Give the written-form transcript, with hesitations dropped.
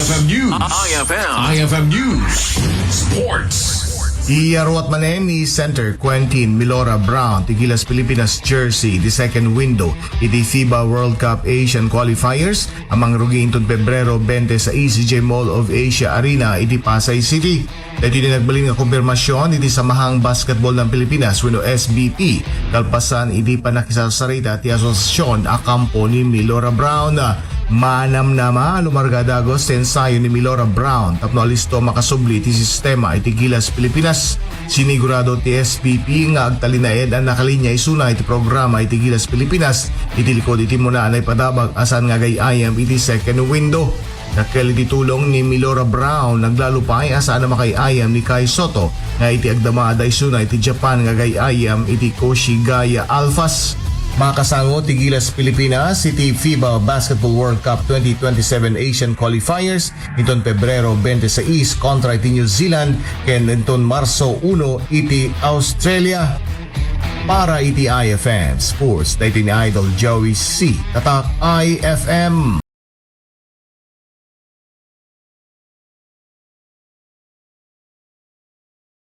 IFM News. IFM News. Sports. Iyaruat manen ni Center Quentin Milora Brown tigilas Pilipinas jersey di second window iti FIBA World Cup Asian Qualifiers amang rugiintod Pebrero 20 sa ECJ Mall of Asia Arena iti Pasay City. Dito din nagbaling nga kumpirmasyon iti Samahang Basketball ng Pilipinas wenno SBP kalpasan iti panakisasarita ti asosasyon a kampo ni Milora Brown. Manam nama lumargadagos sa ensayo ni Milora Brown tapno alisto makasubli ti sistema iti Gilas Pilipinas. Sinigurado ti SPP nga agtalinaed ang nakalinya isuna iti programa iti Gilas Pilipinas iti likod iti muna anay padabag asan nga gayayam iti second window. Nakel iti tulong ni Milora Brown naglalupay asaan na makayayam ni Kai Soto nga iti agdamada isuna iti Japan nga gayayam iti Koshigaya Alphas. Makasango ti Gilas Pilipinas iti FIBA Basketball World Cup 2027 Asian Qualifiers iton Pebrero 26 kontra iti New Zealand ken iton Marso 1 iti Australia. Para iti IFM Sports, dahil ni Idol Joey C. Tatak IFM.